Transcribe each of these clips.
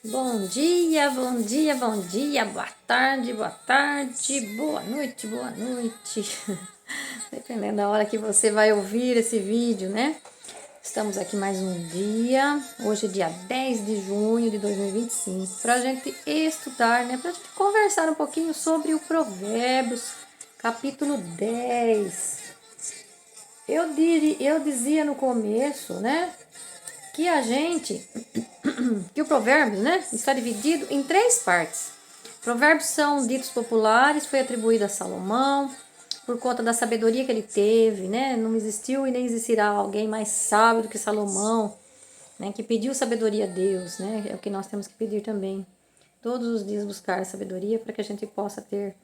Bom dia, bom dia, bom dia, boa tarde, boa noite, boa noite. Dependendo da hora que você vai ouvir esse vídeo, né? Estamos aqui mais um dia. Hoje é dia 10 de junho de 2025, para a gente estudar, né? Para a gente conversar um pouquinho sobre o Provérbios, capítulo 10. Eu dizia no começo, né? Que o Provérbios, né, está dividido em três partes. Provérbios são ditos populares, foi atribuído a Salomão, por conta da sabedoria que ele teve, né? Não existiu e nem existirá alguém mais sábio do que Salomão, né? Que pediu sabedoria a Deus, né? É o que nós temos que pedir também. Todos os dias buscar sabedoria para que a gente possa ter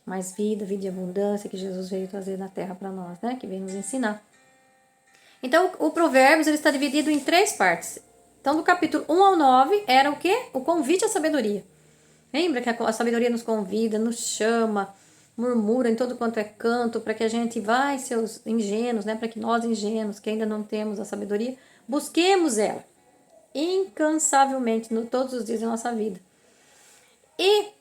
mais vida, vida de abundância que Jesus veio trazer na terra para nós, né? Que veio nos ensinar. Então, o Provérbios ele está dividido em três partes. Então, do capítulo 1 ao 9 era o quê? O convite à sabedoria. Lembra que a sabedoria nos convida, nos chama, murmura em todo quanto é canto, para que a gente vai, seus ingênuos, né? Para que nós ingênuos, que ainda não temos a sabedoria, busquemos ela incansavelmente, todos os dias da nossa vida. E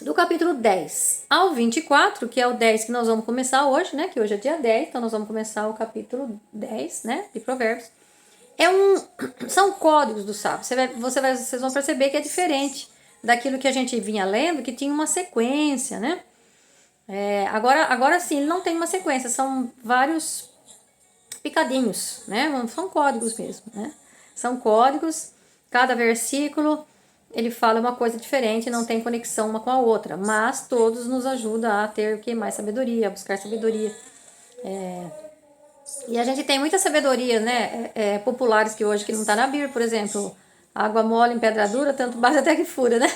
do capítulo 10 ao 24, que é o 10 que nós vamos começar hoje, né? Que hoje é dia 10, então nós vamos começar o capítulo 10, né? De Provérbios. São códigos do sábio. Vocês vão perceber que é diferente daquilo que a gente vinha lendo, que tinha uma sequência, né? Agora sim, ele não tem uma sequência, são vários picadinhos, né? São códigos mesmo, né? São códigos, cada versículo ele fala uma coisa diferente, não tem conexão uma com a outra, mas todos nos ajudam a ter o que? Mais sabedoria, a buscar sabedoria. E a gente tem muitas sabedorias, né, populares que hoje que não está na Bíblia, por exemplo, água mole em pedra dura, tanto bate até que fura, né?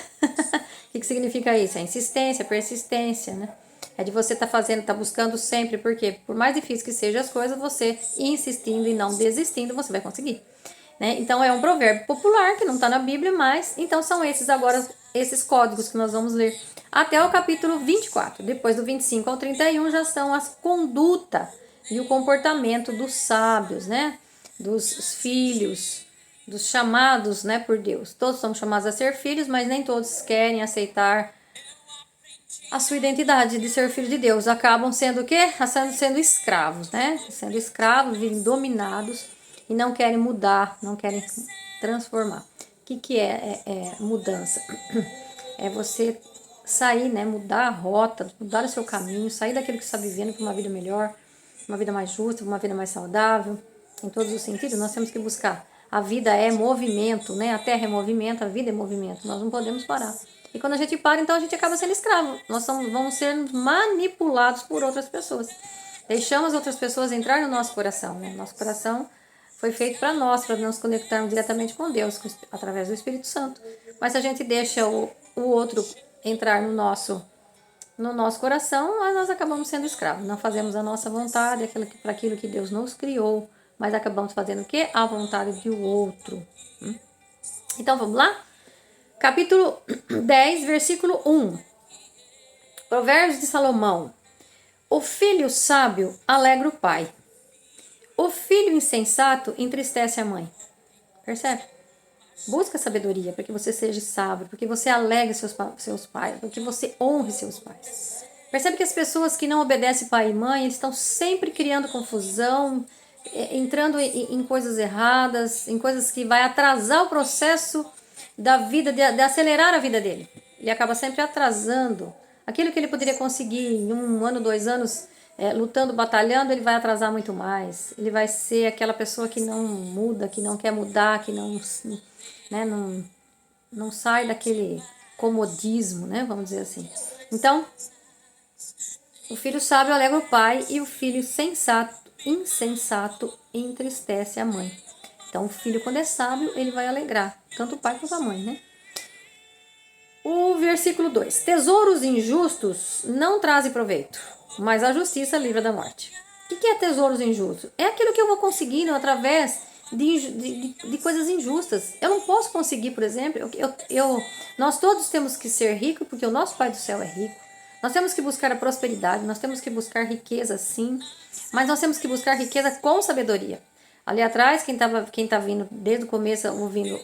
O que significa isso? É insistência, persistência, né? É de você estar fazendo, estar buscando sempre, porque por mais difícil que sejam as coisas, você insistindo e não desistindo, você vai conseguir. Né? Então é um provérbio popular que não está na Bíblia, mas então são esses agora, esses códigos que nós vamos ler até o capítulo 24. Depois do 25 ao 31 já são as conduta e o comportamento dos sábios, né? Dos filhos, dos chamados, né, por Deus. Todos somos chamados a ser filhos, mas nem todos querem aceitar a sua identidade de ser filho de Deus. Acabam sendo o quê? Sendo escravos, né? Sendo escravos, vivem dominados e não querem mudar, não querem transformar. O que é mudança? É você sair, né? Mudar a rota, mudar o seu caminho, sair daquilo que você está vivendo para uma vida melhor, uma vida mais justa, uma vida mais saudável, em todos os sentidos. Nós temos que buscar. A vida é movimento, né? A terra é movimento, a vida é movimento. Nós não podemos parar. E quando a gente para, então a gente acaba sendo escravo. Vamos ser manipulados por outras pessoas. Deixamos outras pessoas entrar no nosso coração, né? Nosso coração foi feito para nós, para nos conectarmos diretamente com Deus, através do Espírito Santo. Mas se a gente deixa o outro entrar no nosso coração, nós acabamos sendo escravos. Não fazemos a nossa vontade, para aquilo que Deus nos criou, mas acabamos fazendo o quê? A vontade do outro. Então vamos lá? Capítulo 10, versículo 1. Provérbios de Salomão. O filho sábio alegra o pai. O filho insensato entristece a mãe. Percebe? Busca sabedoria para que você seja sábio, para que você alegre seus pais, para que você honre seus pais. Percebe que as pessoas que não obedecem pai e mãe, eles estão sempre criando confusão, entrando em coisas erradas, em coisas que vai atrasar o processo da vida, de acelerar a vida dele. Ele acaba sempre atrasando. Aquilo que ele poderia conseguir em 1 ano, 2 anos, lutando, batalhando, ele vai atrasar muito mais. Ele vai ser aquela pessoa que não muda, que não quer mudar, que não sai daquele comodismo, né? Vamos dizer assim. Então, o filho sábio alegra o pai e o filho insensato entristece a mãe. Então, o filho, quando é sábio, ele vai alegrar tanto o pai quanto a mãe, né? O versículo 2. Tesouros injustos não trazem proveito, mas a justiça livra da morte. O que é tesouros injustos? É aquilo que eu vou conseguindo através de coisas injustas. Eu não posso conseguir, por exemplo, nós todos temos que ser ricos, porque o nosso Pai do Céu é rico. Nós temos que buscar a prosperidade, nós temos que buscar riqueza sim, mas nós temos que buscar riqueza com sabedoria. Ali atrás, quem tá vindo desde o começo, ouvindo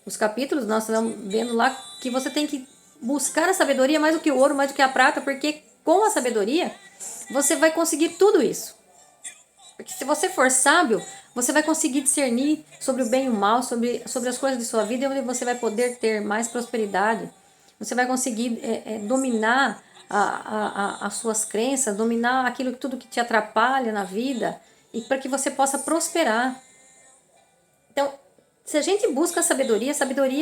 os capítulos, nós estamos vendo lá que você tem que buscar a sabedoria mais do que o ouro, mais do que a prata, porque com a sabedoria você vai conseguir tudo isso. Porque se você for sábio, você vai conseguir discernir sobre o bem e o mal, sobre as coisas de sua vida, onde você vai poder ter mais prosperidade. Você vai conseguir dominar as suas crenças, dominar tudo que te atrapalha na vida, e para que você possa prosperar. Então, se a gente busca a sabedoria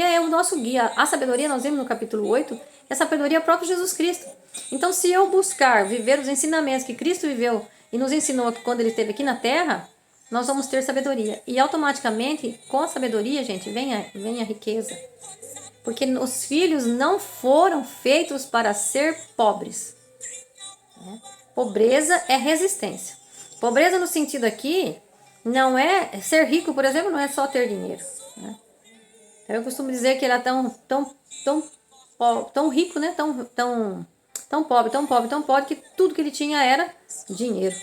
é o nosso guia. A sabedoria, nós vemos no capítulo 8, a sabedoria é o próprio Jesus Cristo. Então, se eu buscar viver os ensinamentos que Cristo viveu e nos ensinou quando ele esteve aqui na Terra, nós vamos ter sabedoria. E automaticamente, com a sabedoria, gente, vem a riqueza. Porque os filhos não foram feitos para ser pobres. Pobreza é resistência. Pobreza no sentido aqui, não é ser rico, por exemplo, não é só ter dinheiro. Né? Eu costumo dizer que ele era tão rico, né? Tão pobre, que tudo que ele tinha era dinheiro.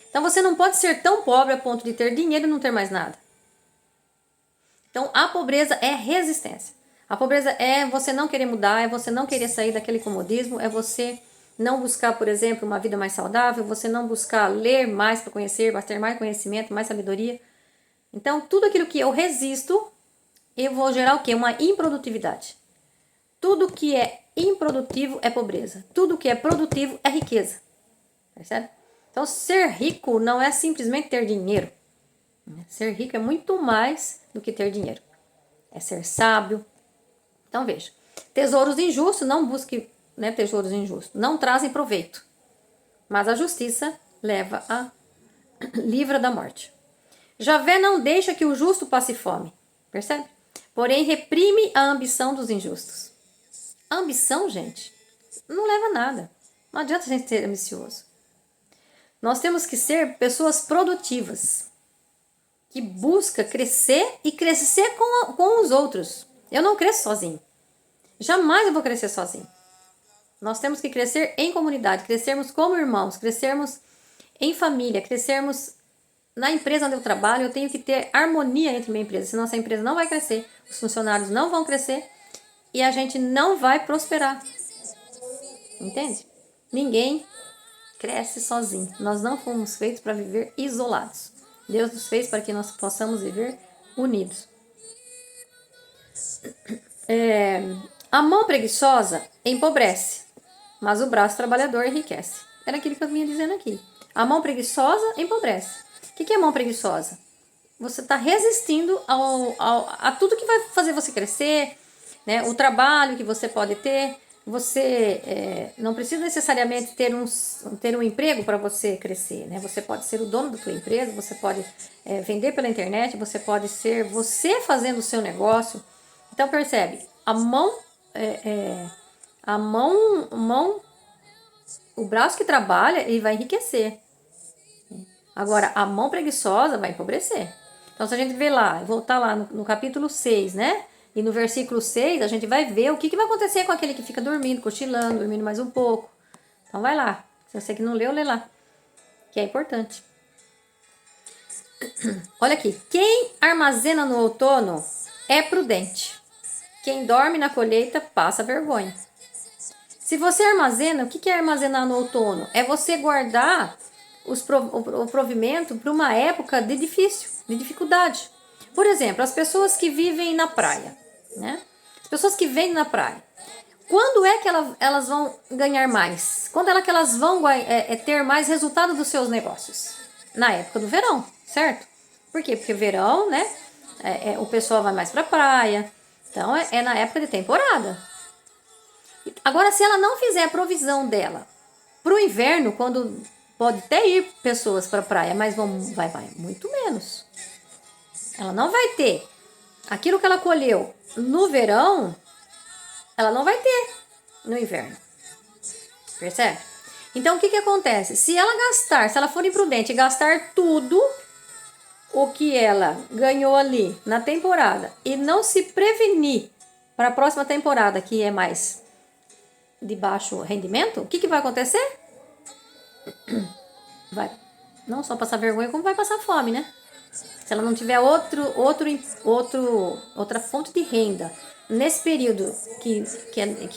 Então você não pode ser tão pobre a ponto de ter dinheiro e não ter mais nada. Então a pobreza é resistência. A pobreza é você não querer mudar, é você não querer sair daquele comodismo, é você não buscar, por exemplo, uma vida mais saudável, você não buscar ler mais para conhecer, para ter mais conhecimento, mais sabedoria. Então, tudo aquilo que eu resisto, eu vou gerar o quê? Uma improdutividade. Tudo que é improdutivo é pobreza. Tudo que é produtivo é riqueza. Percebe? Então, ser rico não é simplesmente ter dinheiro. Ser rico é muito mais do que ter dinheiro. É ser sábio. Então, veja. Tesouros injustos, não busque, né, tesouros injustos. Não trazem proveito. Mas a justiça livra da morte. Javé não deixa que o justo passe fome. Percebe? Porém, reprime a ambição dos injustos. A ambição, gente, não leva a nada. Não adianta a gente ser ambicioso. Nós temos que ser pessoas produtivas, que busca crescer e crescer com os outros. Eu não cresço sozinho. Jamais eu vou crescer sozinho. Nós temos que crescer em comunidade, crescermos como irmãos, crescermos em família, crescermos na empresa onde eu trabalho. Eu tenho que ter harmonia entre minha empresa, senão essa empresa não vai crescer, os funcionários não vão crescer e a gente não vai prosperar. Entende? Ninguém cresce sozinho. Nós não fomos feitos para viver isolados. Deus nos fez para que nós possamos viver unidos. A mão preguiçosa empobrece, mas o braço trabalhador enriquece. Era aquilo que eu vinha dizendo aqui. A mão preguiçosa empobrece. O que é mão preguiçosa? Você está resistindo a tudo que vai fazer você crescer, né? O trabalho que você pode ter. Você não precisa necessariamente ter um emprego para você crescer, né? Você pode ser o dono da sua empresa, você pode vender pela internet, você pode ser você fazendo o seu negócio. Então percebe, o braço que trabalha, ele vai enriquecer. Agora, a mão preguiçosa vai empobrecer. Então, se a gente ver lá, voltar lá no capítulo 6, né? E no versículo 6, a gente vai ver o que vai acontecer com aquele que fica dormindo, cochilando, dormindo mais um pouco. Então, vai lá. Se você que não leu, lê lá. Que é importante. Olha aqui. Quem armazena no outono é prudente. Quem dorme na colheita passa vergonha. Se você armazena, o que é armazenar no outono? É você guardar o provimento para uma época de dificuldade. Por exemplo, as pessoas que vivem na praia, né? As pessoas que vêm na praia. Quando é que elas vão ganhar mais? Quando é que elas vão ter mais resultado dos seus negócios? Na época do verão, certo? Por quê? Porque verão, né? O pessoal vai mais para a praia. Então, é na época de temporada. Agora, se ela não fizer a provisão dela para o inverno, quando pode até ir pessoas para a praia, mas vai muito menos. Ela não vai ter aquilo que ela colheu no verão, ela não vai ter no inverno. Percebe? Então, o que acontece? Se ela for imprudente e gastar tudo o que ela ganhou ali na temporada e não se prevenir para a próxima temporada, que é mais de baixo rendimento, o que vai acontecer? Vai não só passar vergonha, como vai passar fome, né? se ela não tiver outra fonte de renda nesse período que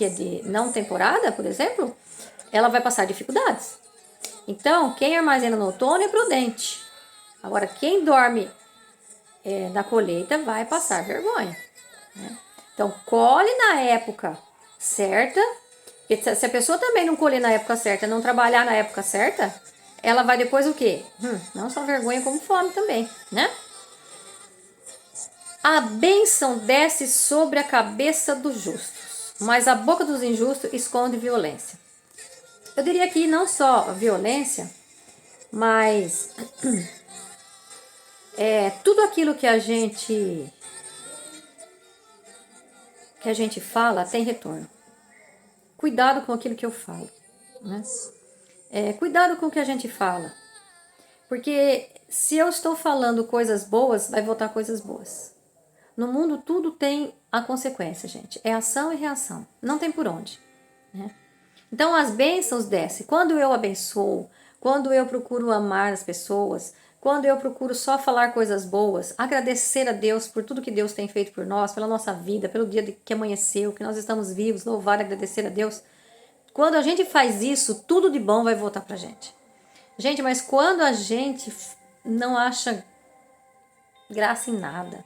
é de não temporada, por exemplo, ela vai passar dificuldades. Então, quem armazena no outono é prudente. Agora, quem dorme na colheita vai passar vergonha, né? Então, colhe na época certa. E se a pessoa também não colher na época certa, não trabalhar na época certa, ela vai depois o quê? Não só vergonha, como fome também, né? A bênção desce sobre a cabeça dos justos, mas a boca dos injustos esconde violência. Eu diria aqui não só violência, mas tudo aquilo que a gente fala tem retorno. Cuidado com aquilo que eu falo, né? Cuidado com o que a gente fala, porque se eu estou falando coisas boas, vai voltar coisas boas. No mundo tudo tem a consequência, gente. É ação e reação. Não tem por onde, né? Então as bênçãos descem. Quando eu abençoo, quando eu procuro amar as pessoas, quando eu procuro só falar coisas boas, agradecer a Deus por tudo que Deus tem feito por nós, pela nossa vida, pelo dia que amanheceu, que nós estamos vivos, louvar e agradecer a Deus. Quando a gente faz isso, tudo de bom vai voltar pra gente. Gente, mas quando a gente não acha graça em nada,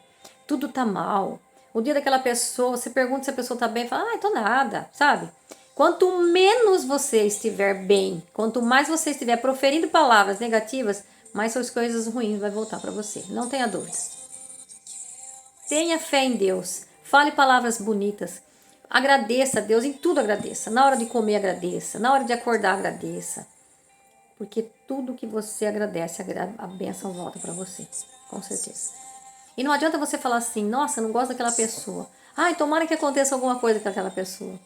tudo tá mal, o dia daquela pessoa, você pergunta se a pessoa tá bem, fala, tô nada, sabe? Quanto menos você estiver bem, quanto mais você estiver proferindo palavras negativas, mais suas coisas ruins vai voltar para você. Não tenha dúvida. Tenha fé em Deus. Fale palavras bonitas. Agradeça a Deus, em tudo agradeça. Na hora de comer, agradeça. Na hora de acordar, agradeça. Porque tudo que você agradece, a bênção volta para você. Com certeza. E não adianta você falar assim, nossa, eu não gosto daquela pessoa. Ai, tomara que aconteça alguma coisa com aquela pessoa.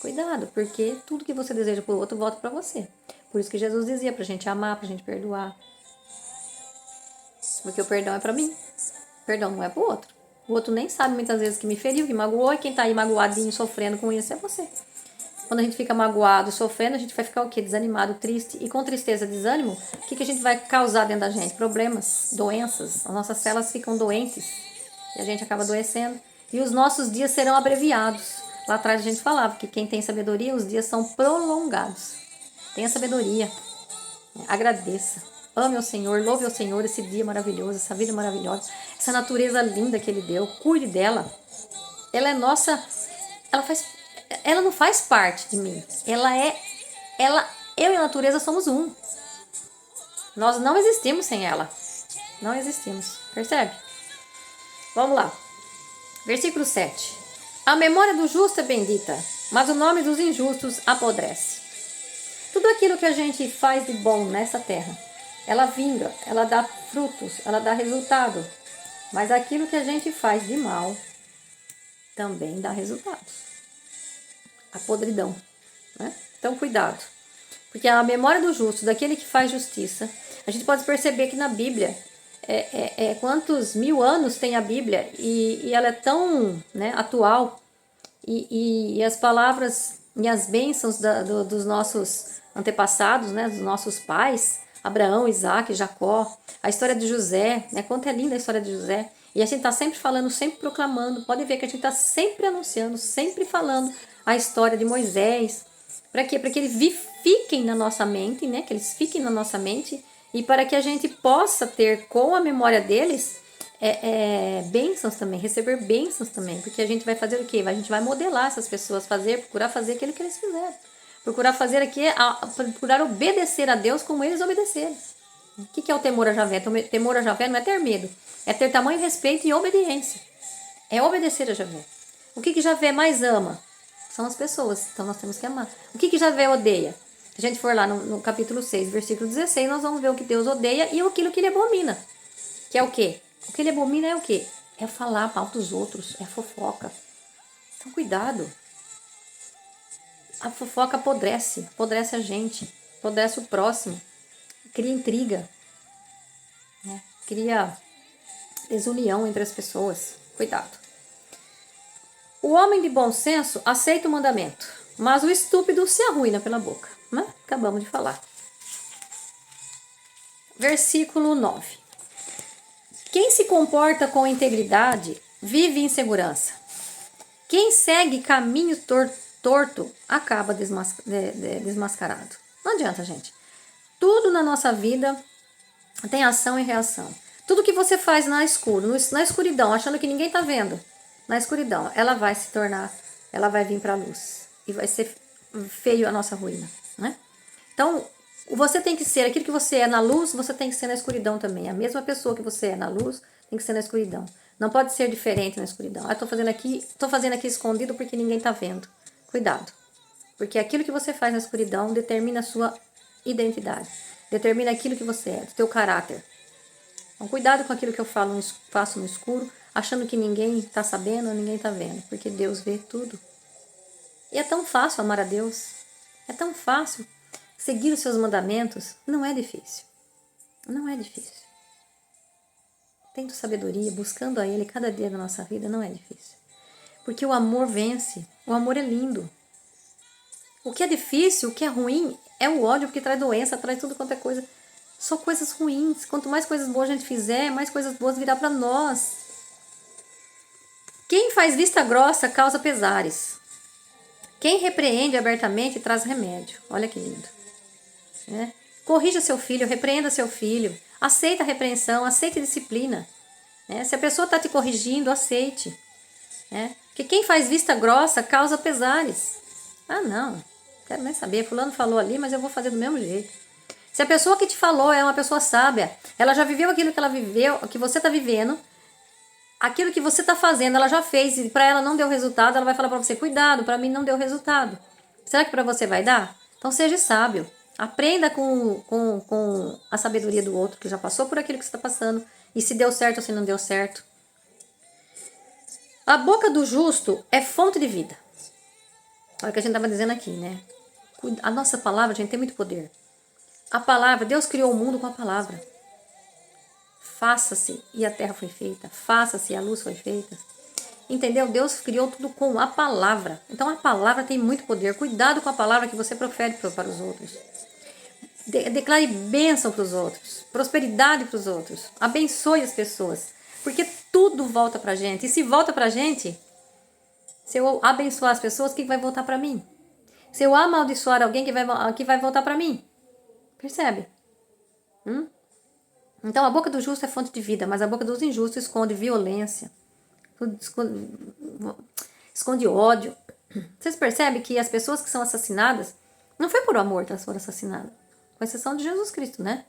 Cuidado, porque tudo que você deseja pro outro volta para você. Por isso que Jesus dizia pra gente amar, pra gente perdoar. Porque o perdão é pra mim. O perdão não é pro outro. O outro nem sabe muitas vezes que me feriu, que magoou, e quem tá aí magoadinho, sofrendo com isso é você. Quando a gente fica magoado, sofrendo, a gente vai ficar o quê? Desanimado, triste. E com tristeza, desânimo, o que a gente vai causar dentro da gente? Problemas, doenças. As nossas células ficam doentes. E a gente acaba adoecendo. E os nossos dias serão abreviados. Lá atrás a gente falava que quem tem sabedoria, os dias são prolongados. Tenha sabedoria. Agradeça. Ame ao Senhor, louve ao Senhor esse dia maravilhoso, essa vida maravilhosa, essa natureza linda que Ele deu. Cuide dela. Ela é nossa. Ela não faz parte de mim. Eu e a natureza somos um. Nós não existimos sem ela. Não existimos. Percebe? Vamos lá. Versículo 7. A memória do justo é bendita, mas o nome dos injustos apodrece. Tudo aquilo que a gente faz de bom nessa terra, ela vinga, ela dá frutos, ela dá resultado. Mas aquilo que a gente faz de mal também dá resultados. A podridão, né? Então, cuidado. Porque a memória do justo, daquele que faz justiça, a gente pode perceber que na Bíblia, quantos 1000 anos tem a Bíblia e ela é tão, né, atual. E as palavras e as bênçãos dos nossos antepassados, né, dos nossos pais, Abraão, Isaac, Jacó, a história de José, né, quanto é linda a história de José. E a gente está sempre falando, sempre proclamando, pode ver que a gente está sempre anunciando, sempre falando a história de Moisés. Para quê? Para que eles fiquem na nossa mente, né, que eles fiquem na nossa mente e para que a gente possa ter com a memória deles bênçãos também, receber bênçãos também, porque a gente vai fazer o quê? A gente vai modelar essas pessoas, procurar fazer aquilo que eles fizeram. Procurar obedecer a Deus como eles obedeceram. O que é o temor a Javé? Temor a Javé não é ter medo, é ter tamanho respeito e obediência. É obedecer a Javé. O que Javé mais ama? São as pessoas, então nós temos que amar. O que Javé odeia? Se a gente for lá no capítulo 6, versículo 16, nós vamos ver o que Deus odeia e aquilo que ele abomina. Que é o quê? O que ele abomina é o quê? É falar mal dos outros, é fofoca. Então, cuidado. A fofoca apodrece a gente, apodrece o próximo, cria intriga, né? Cria desunião entre as pessoas. Cuidado. O homem de bom senso aceita o mandamento, mas o estúpido se arruína pela boca. Né? Acabamos de falar. Versículo 9. Quem se comporta com integridade vive em segurança. Quem segue caminho torto acaba desmascarado. Não adianta, gente. Tudo na nossa vida tem ação e reação. Tudo que você faz na escuridão, achando que ninguém tá vendo, na escuridão, ela vai se tornar, ela vai vir para a luz. E vai ser feio a nossa ruína, né? Então, você tem que ser aquilo que você é na luz, você tem que ser na escuridão também. A mesma pessoa que você é na luz, tem que ser na escuridão. Não pode ser diferente na escuridão. Eu tô fazendo aqui escondido porque ninguém tá vendo. Cuidado. Porque aquilo que você faz na escuridão determina a sua identidade. Determina aquilo que você é, do teu caráter. Então, cuidado com aquilo que eu faço no escuro, achando que ninguém está sabendo ou ninguém está vendo, porque Deus vê tudo. E é tão fácil amar a Deus, é tão fácil seguir os seus mandamentos, não é difícil. Não é difícil. Tendo sabedoria, buscando a Ele cada dia da nossa vida, não é difícil. Porque o amor vence, o amor é lindo. O que é difícil, o que é ruim, é o ódio, porque traz doença, traz tudo quanto é coisa. Só coisas ruins. Quanto mais coisas boas a gente fizer, mais coisas boas virá para nós. Quem faz vista grossa causa pesares. Quem repreende abertamente traz remédio. Olha que lindo. Né? Corrija seu filho, repreenda seu filho. Aceita a repreensão, aceite disciplina. Né? Se a pessoa está te corrigindo, aceite. Né? Porque quem faz vista grossa causa pesares. Ah, não. Quero nem saber. Fulano falou ali, mas eu vou fazer do mesmo jeito. Se a pessoa que te falou é uma pessoa sábia, ela já viveu aquilo que ela viveu, que você está vivendo, aquilo que você está fazendo, ela já fez e para ela não deu resultado, ela vai falar para você, cuidado, para mim não deu resultado. Será que para você vai dar? Então seja sábio. Aprenda com a sabedoria do outro, que já passou por aquilo que você está passando, e se deu certo ou se não deu certo. A boca do justo é fonte de vida. Olha o que a gente estava dizendo aqui, né? A nossa palavra, gente, tem muito poder. A palavra, Deus criou o mundo com a palavra. Faça-se, e a terra foi feita. Faça-se, e a luz foi feita. Entendeu? Deus criou tudo com a palavra. Então a palavra tem muito poder. Cuidado com a palavra que você profere para os outros. Declare bênção para os outros. Prosperidade para os outros. Abençoe as pessoas. Porque tudo volta para a gente. E se volta para a gente, se eu abençoar as pessoas, o que vai voltar para mim? Se eu amaldiçoar alguém, que vai voltar para mim? Percebe? Então a boca do justo é fonte de vida, mas a boca dos injustos esconde violência, esconde ódio. Vocês percebem que as pessoas que são assassinadas, não foi por amor que elas foram assassinadas, com exceção de Jesus Cristo, né?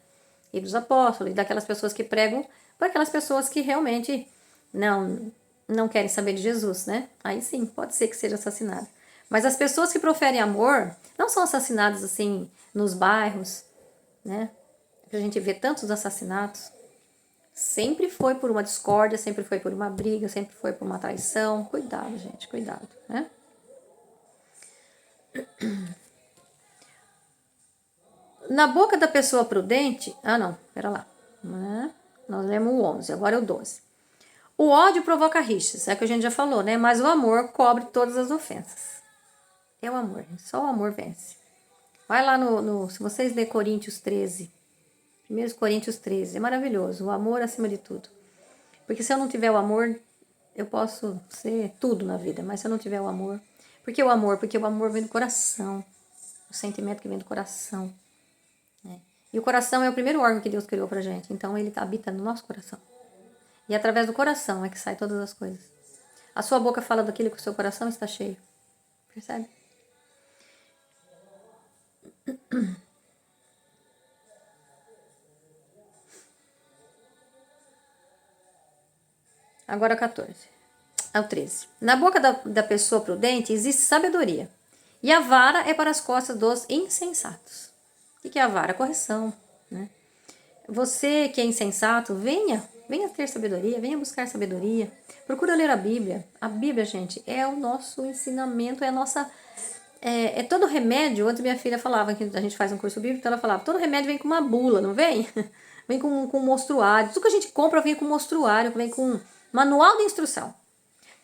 E dos apóstolos, e daquelas pessoas que pregam, para aquelas pessoas que realmente não querem saber de Jesus, né? Aí sim, pode ser que seja assassinada. Mas as pessoas que proferem amor não são assassinadas assim nos bairros, né? A gente vê tantos assassinatos. Sempre foi por uma discórdia, sempre foi por uma briga, sempre foi por uma traição. Cuidado, gente, cuidado, né? Na boca da pessoa prudente... Ah, não, pera lá. Nós lemos o 11, agora é o 12. O ódio provoca rixas, é o que a gente já falou, né? Mas o amor cobre todas as ofensas. É o amor, só o amor vence. Vai lá se vocês lerem Coríntios 13, 1 Coríntios 13, é maravilhoso, o amor acima de tudo. Porque se eu não tiver o amor, eu posso ser tudo na vida, mas se eu não tiver o amor... Por que o amor? Porque o amor vem do coração, o sentimento que vem do coração. Né? E o coração é o primeiro órgão que Deus criou pra gente, então ele habita no nosso coração. E através do coração é que sai todas as coisas. A sua boca fala daquilo que o seu coração está cheio. Percebe? Agora 14. Ao 13. Na boca da pessoa prudente existe sabedoria. E a vara é para as costas dos insensatos. O que é a vara? Correção. Né? Você que é insensato, venha ter sabedoria, venha buscar sabedoria. Procura ler a Bíblia. A Bíblia, gente, é o nosso ensinamento, é a nossa... É todo remédio. Antes minha filha falava que a gente faz um curso bíblico, então ela falava, todo remédio vem com uma bula, não vem? Vem com um mostruário. Tudo que a gente compra vem com mostruário, vem com manual de instrução.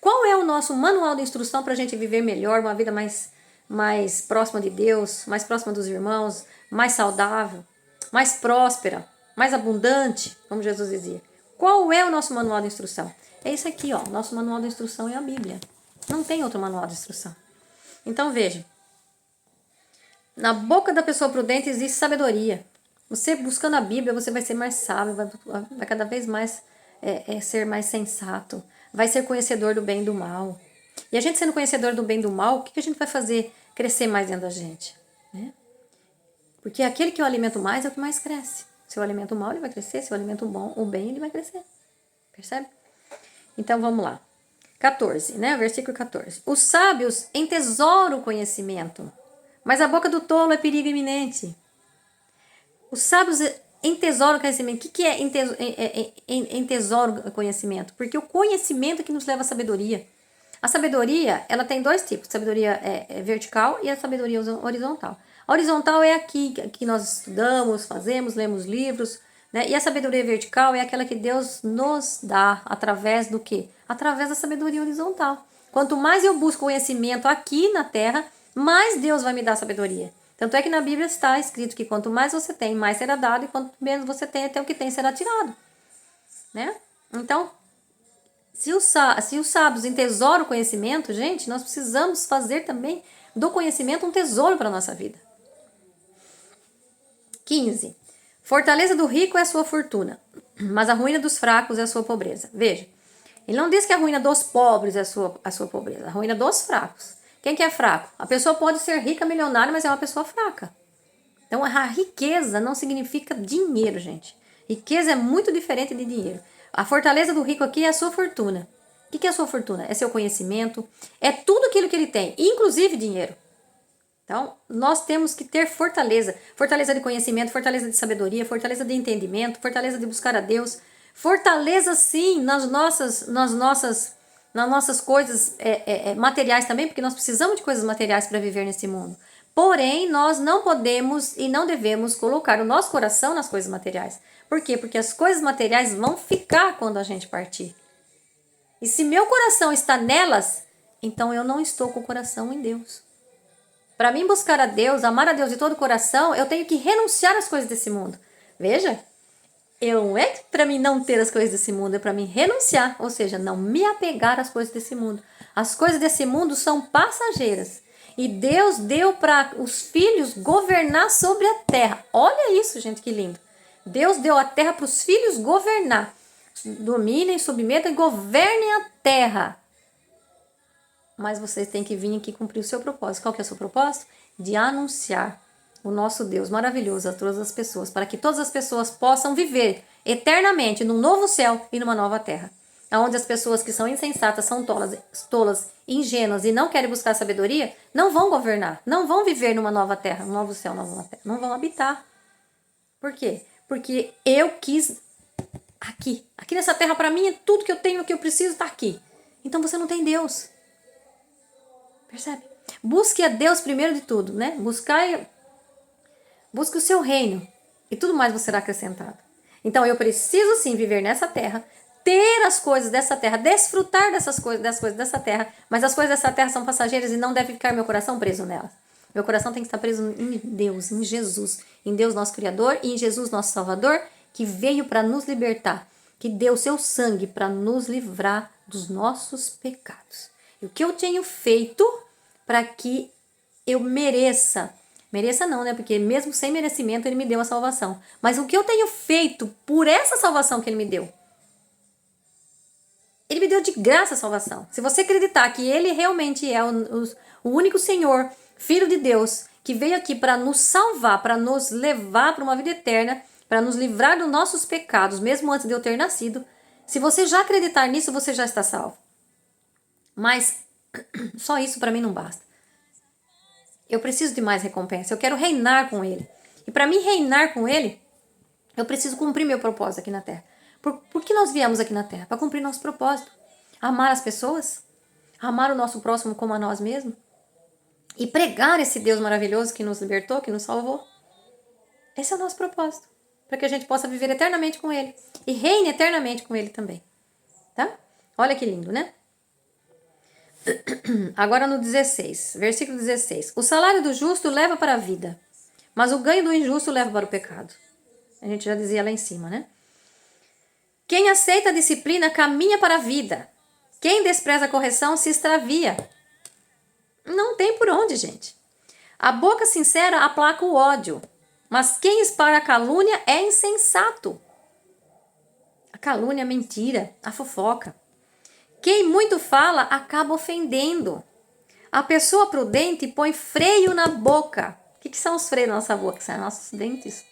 Qual é o nosso manual de instrução para a gente viver melhor, uma vida mais próxima de Deus, mais próxima dos irmãos, mais saudável, mais próspera, mais abundante, como Jesus dizia? Qual é o nosso manual de instrução? É isso aqui, ó. Nosso manual de instrução é a Bíblia. Não tem outro manual de instrução. Então, veja. Na boca da pessoa prudente existe sabedoria. Você buscando a Bíblia, você vai ser mais sábio, vai cada vez mais ser mais sensato, vai ser conhecedor do bem e do mal. E a gente sendo conhecedor do bem e do mal, o que a gente vai fazer crescer mais dentro da gente? Né? Porque aquele que eu alimento mais é o que mais cresce. Se eu alimento o mal, ele vai crescer. Se eu alimento o bem, ele vai crescer. Percebe? Então, vamos lá. 14, né? Versículo 14. Os sábios entesouram o conhecimento, mas a boca do tolo é perigo iminente. Os sábios entesouram o conhecimento. O que é entesouro o conhecimento? Porque o conhecimento é que nos leva à sabedoria. A sabedoria, ela tem dois tipos. Sabedoria vertical e a sabedoria horizontal. A horizontal é aqui que nós estudamos, fazemos, lemos livros, né? E a sabedoria vertical é aquela que Deus nos dá através do quê? Através da sabedoria horizontal. Quanto mais eu busco conhecimento aqui na terra, mais Deus vai me dar sabedoria. Tanto é que na Bíblia está escrito que quanto mais você tem, mais será dado, e quanto menos você tem, até o que tem será tirado. Né? Então, se os sábios entesouram o conhecimento, gente, nós precisamos fazer também do conhecimento um tesouro para a nossa vida. 15. Fortaleza do rico é a sua fortuna, mas a ruína dos fracos é a sua pobreza. Veja, ele não diz que a ruína dos pobres é a sua pobreza, a ruína dos fracos. Quem que é fraco? A pessoa pode ser rica, milionária, mas é uma pessoa fraca. Então, a riqueza não significa dinheiro, gente. Riqueza é muito diferente de dinheiro. A fortaleza do rico aqui é a sua fortuna. O que é a sua fortuna? É seu conhecimento, é tudo aquilo que ele tem, inclusive dinheiro. Então, nós temos que ter fortaleza. Fortaleza de conhecimento, fortaleza de sabedoria, fortaleza de entendimento, fortaleza de buscar a Deus. Fortaleza, sim, nas nossas coisas materiais também, porque nós precisamos de coisas materiais para viver nesse mundo. Porém, nós não podemos e não devemos colocar o nosso coração nas coisas materiais. Por quê? Porque as coisas materiais vão ficar quando a gente partir. E se meu coração está nelas, então eu não estou com o coração em Deus. Para mim buscar a Deus, amar a Deus de todo o coração, eu tenho que renunciar às coisas desse mundo. Veja, não é para mim não ter as coisas desse mundo, é para mim renunciar, ou seja, não me apegar às coisas desse mundo. As coisas desse mundo são passageiras. E Deus deu para os filhos governar sobre a terra. Olha isso, gente, que lindo. Deus deu a terra para os filhos governar. Dominem, submetam e governem a terra. Mas vocês têm que vir aqui cumprir o seu propósito. Qual que é o seu propósito? De anunciar o nosso Deus maravilhoso a todas as pessoas, para que todas as pessoas possam viver eternamente num novo céu e numa nova terra. Onde as pessoas que são insensatas, são tolas, ingênuas e não querem buscar sabedoria, não vão governar, não vão viver numa nova terra, um novo céu, uma nova terra, não vão habitar. Por quê? Porque eu quis aqui. Aqui nessa terra, para mim, é tudo que eu tenho, que eu preciso, está aqui. Então você não tem Deus. Percebe? Busque a Deus primeiro de tudo, né? Busque o seu reino e tudo mais você será acrescentado. Então eu preciso sim viver nessa terra, ter as coisas dessa terra, desfrutar das coisas dessa terra, mas as coisas dessa terra são passageiras e não deve ficar meu coração preso nelas. Meu coração tem que estar preso em Deus, em Jesus, em Deus nosso Criador e em Jesus nosso Salvador, que veio para nos libertar, que deu seu sangue para nos livrar dos nossos pecados. E o que eu tenho feito para que eu mereça não, né? Porque mesmo sem merecimento ele me deu a salvação. Mas o que eu tenho feito por essa salvação que ele me deu? Ele me deu de graça a salvação. Se você acreditar que ele realmente é o único Senhor, Filho de Deus, que veio aqui para nos salvar, para nos levar para uma vida eterna, para nos livrar dos nossos pecados, mesmo antes de eu ter nascido, se você já acreditar nisso, você já está salvo. Mas só isso para mim não basta. Eu preciso de mais recompensa. Eu quero reinar com ele. E para mim reinar com ele, eu preciso cumprir meu propósito aqui na terra. Por que nós viemos aqui na terra? Para cumprir nosso propósito. Amar as pessoas. Amar o nosso próximo como a nós mesmos. E pregar esse Deus maravilhoso que nos libertou, que nos salvou. Esse é o nosso propósito. Para que a gente possa viver eternamente com ele. E reine eternamente com ele também. Tá? Olha que lindo, né? Agora no 16, versículo 16. O salário do justo leva para a vida, mas o ganho do injusto leva para o pecado. A gente já dizia lá em cima, né? Quem aceita a disciplina caminha para a vida. Quem despreza a correção se extravia. Não tem por onde, gente. A boca sincera aplaca o ódio, mas quem espalha a calúnia é insensato. A calúnia, a mentira, a fofoca. Quem muito fala acaba ofendendo. A pessoa prudente põe freio na boca. O que são os freios na nossa boca? São nossos dentes.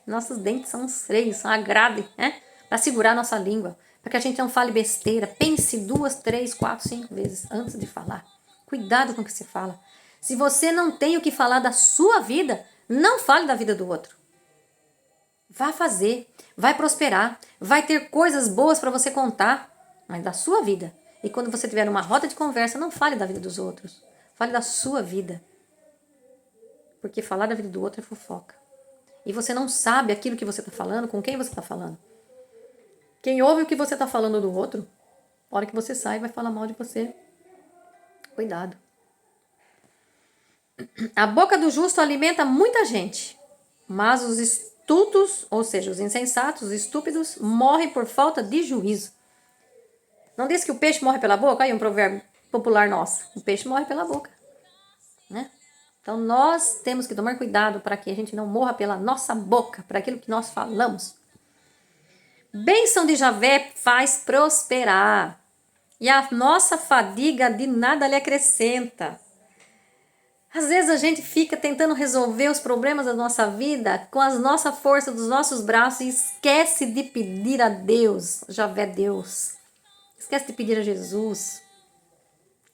Nossos dentes são os freios, são a grade, né? Para segurar nossa língua, para que a gente não fale besteira. Pense 2, 3, 4, 5 vezes antes de falar. Cuidado com o que você fala. Se você não tem o que falar da sua vida, não fale da vida do outro. Vá fazer, vai prosperar, vai ter coisas boas para você contar, mas da sua vida. E quando você tiver uma roda de conversa, não fale da vida dos outros. Fale da sua vida. Porque falar da vida do outro é fofoca. E você não sabe aquilo que você está falando, com quem você está falando. Quem ouve o que você está falando do outro, na hora que você sai, vai falar mal de você. Cuidado. A boca do justo alimenta muita gente, mas os estultos, ou seja, os insensatos, os estúpidos, morrem por falta de juízo. Não diz que o peixe morre pela boca? Aí um provérbio popular nosso. O peixe morre pela boca, né? Então nós temos que tomar cuidado para que a gente não morra pela nossa boca, para aquilo que nós falamos. Bênção de Javé faz prosperar, e a nossa fadiga de nada lhe acrescenta. Às vezes a gente fica tentando resolver os problemas da nossa vida com a nossa força dos nossos braços e esquece de pedir a Deus, Javé Deus. Esquece de pedir a Jesus.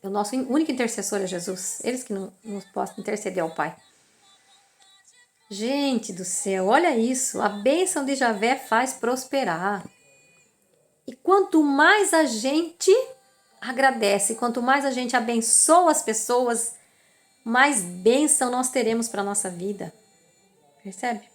O nosso único intercessor é Jesus. Eles que nos possam interceder ao Pai. Gente do céu, olha isso. A bênção de Javé faz prosperar. E quanto mais a gente agradece, quanto mais a gente abençoa as pessoas, mais bênção nós teremos para a nossa vida. Percebe?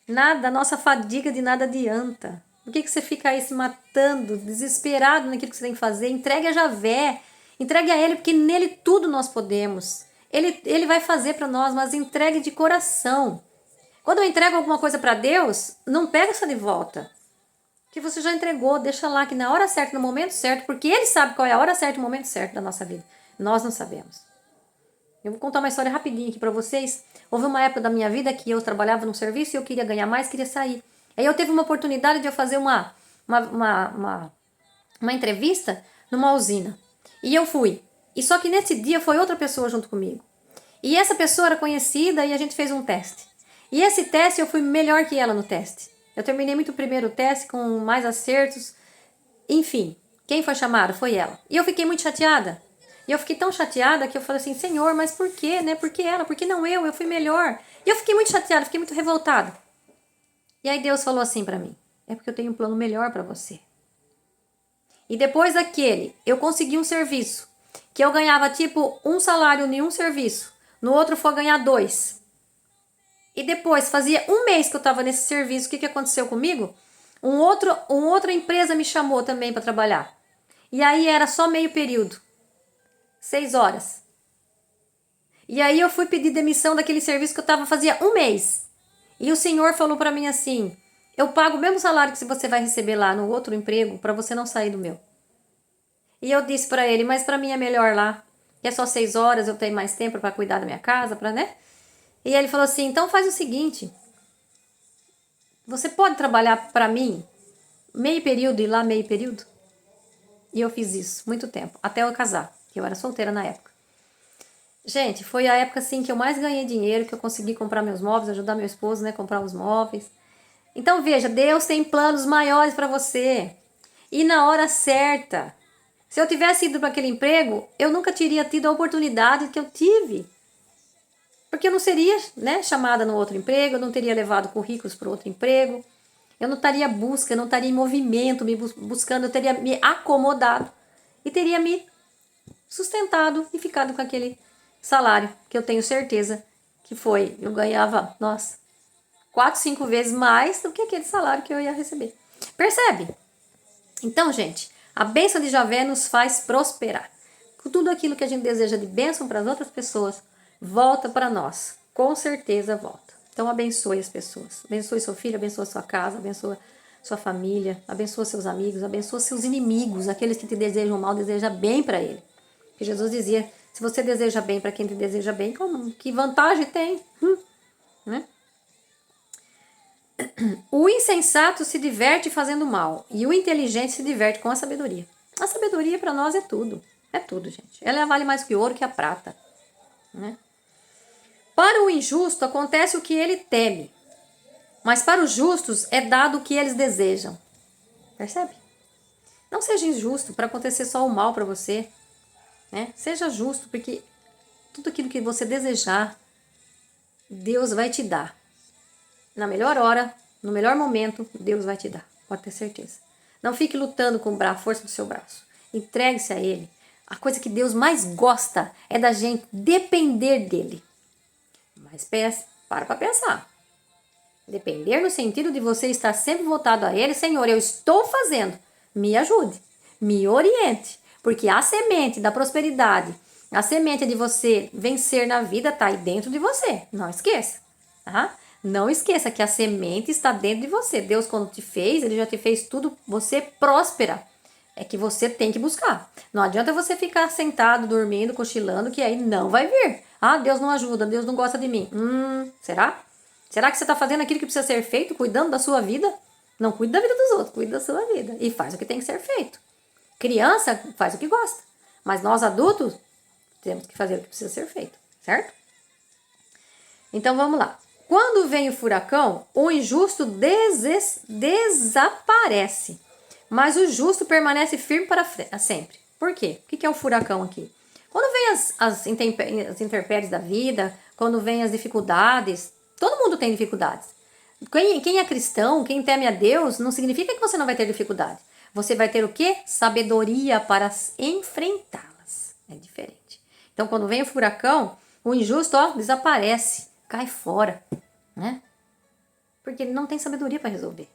Nada, a nossa fadiga de nada adianta. Por que você fica aí se matando, desesperado naquilo que você tem que fazer? Entregue a Javé. Entregue a Ele, porque nele tudo nós podemos. Ele vai fazer para nós, mas entregue de coração. Quando eu entrego alguma coisa para Deus, não pega essa de volta. Que você já entregou, deixa lá, que na hora certa, no momento certo, porque Ele sabe qual é a hora certa e o momento certo da nossa vida. Nós não sabemos. Eu vou contar uma história rapidinho aqui para vocês. Houve uma época da minha vida que eu trabalhava num serviço e eu queria ganhar mais, queria sair. Aí eu teve uma oportunidade de eu fazer uma entrevista numa usina. E eu fui. E só que nesse dia foi outra pessoa junto comigo. E essa pessoa era conhecida e a gente fez um teste. E esse teste eu fui melhor que ela no teste. Eu terminei muito o primeiro teste com mais acertos. Enfim, quem foi chamada foi ela. E eu fiquei muito chateada. E eu fiquei tão chateada que eu falei assim, Senhor, mas por quê, né? Por que ela? Por que não eu? Eu fui melhor. E eu fiquei muito chateada, fiquei muito revoltada. E aí Deus falou assim pra mim, é porque eu tenho um plano melhor pra você. E depois daquele, eu consegui um serviço, que eu ganhava tipo um salário em um serviço, no outro foi ganhar 2. E depois, fazia um mês que eu tava nesse serviço, o que aconteceu comigo? Outra empresa me chamou também pra trabalhar. E aí era só meio período. 6 horas. E aí eu fui pedir demissão daquele serviço que eu tava fazia um mês. E o Senhor falou pra mim assim, eu pago o mesmo salário que você vai receber lá no outro emprego pra você não sair do meu. E eu disse pra ele, mas pra mim é melhor lá. Que é só 6 horas, eu tenho mais tempo pra cuidar da minha casa, né? E ele falou assim, então faz o seguinte, você pode trabalhar pra mim meio período e lá meio período? E eu fiz isso muito tempo, até eu casar, que eu era solteira na época. Gente, foi a época assim que eu mais ganhei dinheiro, que eu consegui comprar meus móveis, ajudar meu esposo, né, comprar os móveis. Então veja, Deus tem planos maiores para você. E na hora certa. Se eu tivesse ido para aquele emprego, eu nunca teria tido a oportunidade que eu tive. Porque eu não seria, né, chamada no outro emprego, eu não teria levado currículos para outro emprego. Eu não estaria busca, eu não estaria em movimento, me buscando, eu teria me acomodado e teria me sustentado e ficado com aquele salário, que eu tenho certeza que foi, eu ganhava, nossa, 4, 5 vezes mais do que aquele salário que eu ia receber. Percebe? Então, gente, a bênção de Javé nos faz prosperar. Tudo aquilo que a gente deseja de bênção para as outras pessoas, volta para nós. Com certeza volta. Então, abençoe as pessoas. Abençoe seu filho, abençoe sua casa, abençoe sua família, abençoa seus amigos, abençoa seus inimigos, aqueles que te desejam mal, deseja bem para ele. Porque Jesus dizia, se você deseja bem para quem te deseja bem, que vantagem tem? Né? O insensato se diverte fazendo mal e o inteligente se diverte com a sabedoria. A sabedoria para nós é tudo, gente. Ela vale mais que o ouro, que a prata, né? Para o injusto acontece o que ele teme, mas para os justos é dado o que eles desejam. Percebe? Não seja injusto para acontecer só o mal para você, né? Seja justo, porque tudo aquilo que você desejar, Deus vai te dar. Na melhor hora, no melhor momento, Deus vai te dar. Pode ter certeza. Não fique lutando com a força do seu braço. Entregue-se a Ele. A coisa que Deus mais gosta é da gente depender dEle. Mas para pensar. Depender no sentido de você estar sempre voltado a Ele. Senhor, eu estou fazendo. Me ajude. Me oriente. Porque a semente da prosperidade, a semente de você vencer na vida está aí dentro de você. Não esqueça. Tá? Não esqueça que a semente está dentro de você. Deus, quando te fez, Ele já te fez tudo, você próspera. É que você tem que buscar. Não adianta você ficar sentado, dormindo, cochilando, que aí não vai vir. Ah, Deus não ajuda, Deus não gosta de mim. Será? Será que você está fazendo aquilo que precisa ser feito, cuidando da sua vida? Não cuide da vida dos outros, cuide da sua vida. E faz o que tem que ser feito. Criança faz o que gosta. Mas nós adultos temos que fazer o que precisa ser feito, certo? Então vamos lá. Quando vem o furacão, o injusto desaparece, mas o justo permanece firme para sempre. Por quê? O que é o furacão aqui? Quando vem as intempéries da vida, quando vem as dificuldades, todo mundo tem dificuldades. Quem é cristão, quem teme a Deus, não significa que você não vai ter dificuldade. Você vai ter o quê? Sabedoria para enfrentá-las. É diferente. Então, quando vem o furacão, o injusto, desaparece. Cai fora, né? Porque ele não tem sabedoria para resolver.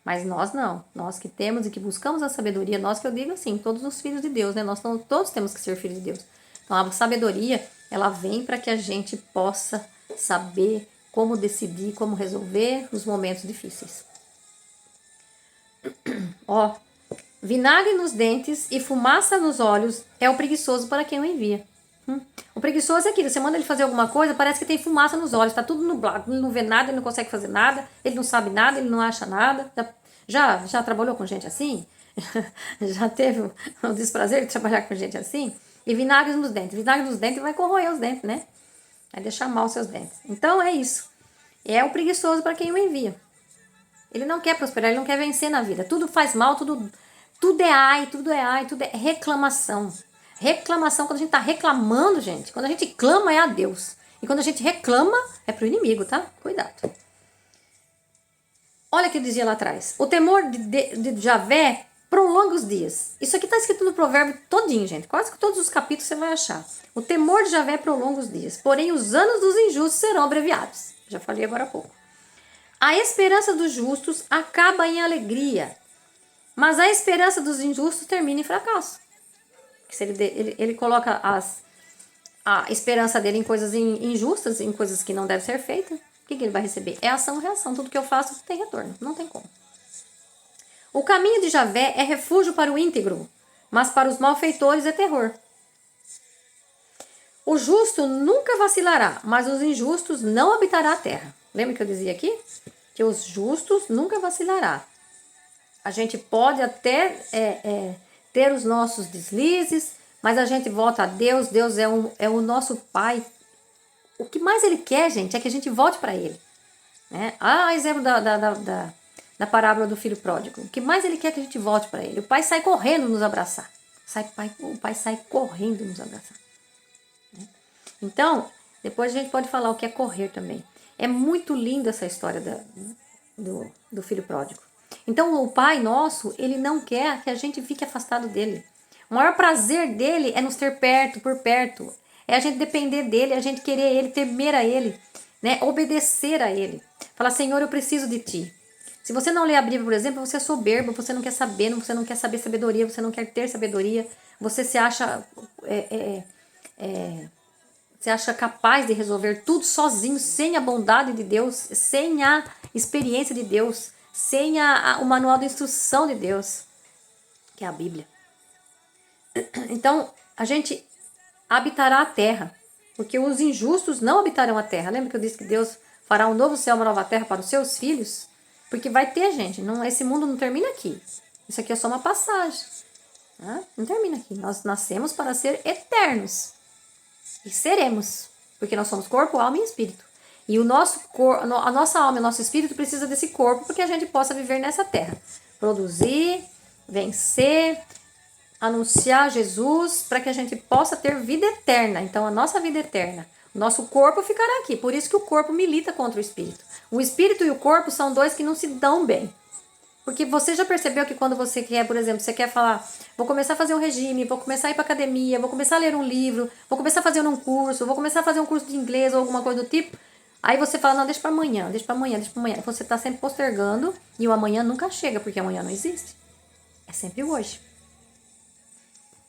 Mas nós não. Nós que temos e que buscamos a sabedoria, nós que eu digo assim, todos os filhos de Deus, né? Nós todos temos que ser filhos de Deus. Então a sabedoria, ela vem para que a gente possa saber como decidir, como resolver os momentos difíceis. Vinagre nos dentes e fumaça nos olhos é o preguiçoso para quem o envia. O preguiçoso é aquilo, você manda ele fazer alguma coisa, parece que tem fumaça nos olhos, tá tudo nublado, ele não vê nada, ele não consegue fazer nada, ele não sabe nada, ele não acha nada. Já trabalhou com gente assim? Já teve o desprazer de trabalhar com gente assim? E vinagre nos dentes. Vinagre nos dentes vai corroer os dentes, né? Vai deixar mal os seus dentes. Então é isso. É o preguiçoso para quem o envia. Ele não quer prosperar, ele não quer vencer na vida. Tudo faz mal, tudo é ai, tudo é reclamação. Reclamação, quando a gente tá reclamando, gente, quando a gente clama é a Deus. E quando a gente reclama, é pro inimigo, tá? Cuidado. Olha o que eu dizia lá atrás. O temor de Javé prolonga os dias. Isso aqui tá escrito no provérbio todinho, gente. Quase que todos os capítulos você vai achar. O temor de Javé prolonga os dias. Porém, os anos dos injustos serão abreviados. Já falei agora há pouco. A esperança dos justos acaba em alegria. Mas a esperança dos injustos termina em fracasso. Se ele coloca a esperança dele em coisas injustas, em coisas que não devem ser feitas, o que ele vai receber? É ação e reação. Tudo que eu faço tem retorno. Não tem como. O caminho de Javé é refúgio para o íntegro, mas para os malfeitores é terror. O justo nunca vacilará, mas os injustos não habitará a terra. Lembra que eu dizia aqui? Que os justos nunca vacilará. A gente pode até ter os nossos deslizes, mas a gente volta a Deus. Deus é o nosso Pai. O que mais Ele quer, gente, é que a gente volte para Ele. Né? Exemplo da parábola do filho pródigo. O que mais Ele quer é que a gente volte para Ele. O Pai sai correndo nos abraçar. O pai sai correndo nos abraçar. Né? Então, depois a gente pode falar o que é correr também. É muito linda essa história do filho pródigo. Então, o Pai nosso, Ele não quer que a gente fique afastado dEle. O maior prazer dEle é nos ter perto, por perto. É a gente depender dEle, a gente querer Ele, temer a Ele, né? Obedecer a Ele. Falar, Senhor, eu preciso de Ti. Se você não lê a Bíblia, por exemplo, você é soberbo, você não quer saber, você não quer saber sabedoria, você não quer ter sabedoria, você se acha... Você acha capaz de resolver tudo sozinho, sem a bondade de Deus, sem a experiência de Deus, sem o manual de instrução de Deus, que é a Bíblia. Então, a gente habitará a terra, porque os injustos não habitarão a terra. Lembra que eu disse que Deus fará um novo céu, uma nova terra para os seus filhos? Porque vai ter, gente, esse mundo não termina aqui. Isso aqui é só uma passagem. Né? Não termina aqui. Nós nascemos para ser eternos. E seremos, porque nós somos corpo, alma e espírito. E a nossa alma e o nosso espírito precisa desse corpo para que a gente possa viver nessa terra. Produzir, vencer, anunciar Jesus para que a gente possa ter vida eterna. Então, a nossa vida eterna. O nosso corpo ficará aqui. Por isso que o corpo milita contra o espírito. O espírito e o corpo são dois que não se dão bem. Porque você já percebeu que quando você quer, por exemplo, você quer falar, vou começar a fazer um regime, vou começar a ir para academia, vou começar a ler um livro, vou começar a fazer um curso, vou começar a fazer um curso de inglês ou alguma coisa do tipo. Aí você fala, não, deixa para amanhã, deixa para amanhã, deixa para amanhã. Você está sempre postergando e o amanhã nunca chega, porque amanhã não existe. É sempre hoje.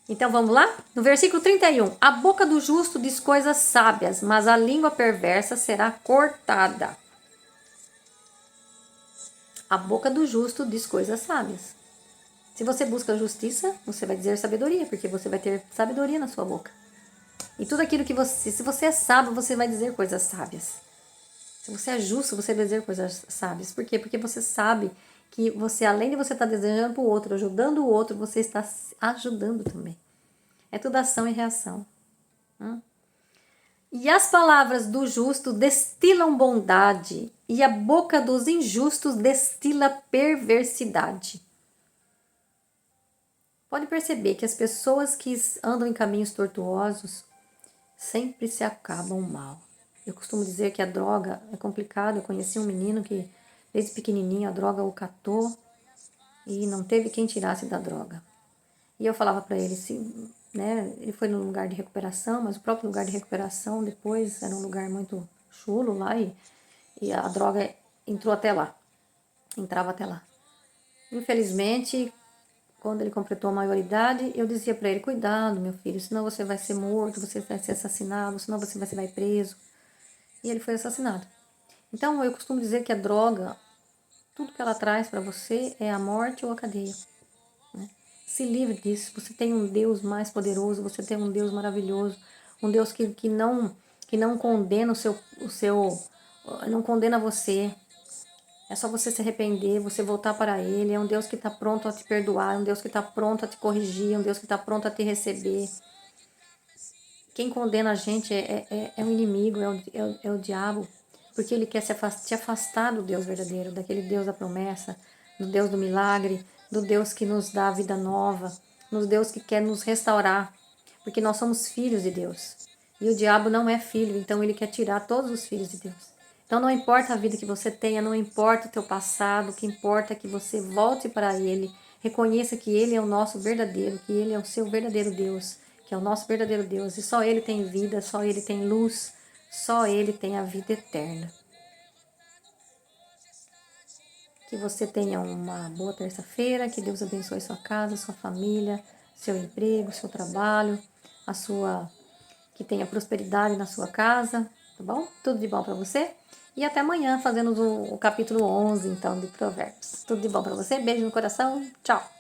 Então vamos lá? No versículo 31. A boca do justo diz coisas sábias, mas a língua perversa será cortada. A boca do justo diz coisas sábias. Se você busca justiça, você vai dizer sabedoria, porque você vai ter sabedoria na sua boca. E tudo aquilo que se você é sábio, você vai dizer coisas sábias. Se você é justo, você vai dizer coisas sábias. Por quê? Porque você sabe que você, além de você estar desejando para o outro, ajudando o outro, você está ajudando também. É tudo ação e reação. E as palavras do justo destilam bondade, e a boca dos injustos destila perversidade. Pode perceber que as pessoas que andam em caminhos tortuosos sempre se acabam mal. Eu costumo dizer que a droga é complicado. Eu conheci um menino que, desde pequenininho, a droga o catou e não teve quem tirasse da droga. E eu falava para ele, assim, né, ele foi num lugar de recuperação, mas o próprio lugar de recuperação depois era um lugar muito chulo lá e a droga entrava até lá. Infelizmente, quando ele completou a maioridade, eu dizia para ele, cuidado, meu filho, senão você vai ser morto, você vai ser assassinado, senão você vai preso. E ele foi assassinado. Então, eu costumo dizer que a droga, tudo que ela traz para você é a morte ou a cadeia. Né? Se livre disso. Você tem um Deus mais poderoso, você tem um Deus maravilhoso, um Deus que não condena não condena você. É só você se arrepender, você voltar para Ele. É um Deus que está pronto a te perdoar, é um Deus que está pronto a te corrigir, é um Deus que está pronto a te receber. Quem condena a gente é o inimigo, é o diabo, porque ele quer te afastar do Deus verdadeiro, daquele Deus da promessa, do Deus do milagre, do Deus que nos dá vida nova, do Deus que quer nos restaurar, porque nós somos filhos de Deus. E o diabo não é filho, então ele quer tirar todos os filhos de Deus. Então não importa a vida que você tenha, não importa o teu passado, o que importa é que você volte para Ele, reconheça que Ele é o nosso verdadeiro, que Ele é o seu verdadeiro Deus, que é o nosso verdadeiro Deus, e só Ele tem vida, só Ele tem luz, só Ele tem a vida eterna. Que você tenha uma boa terça-feira, que Deus abençoe sua casa, sua família, seu emprego, seu trabalho, que tenha prosperidade na sua casa, tá bom? Tudo de bom para você? E até amanhã, fazendo o capítulo 11, então, de Provérbios. Tudo de bom para você, beijo no coração, tchau!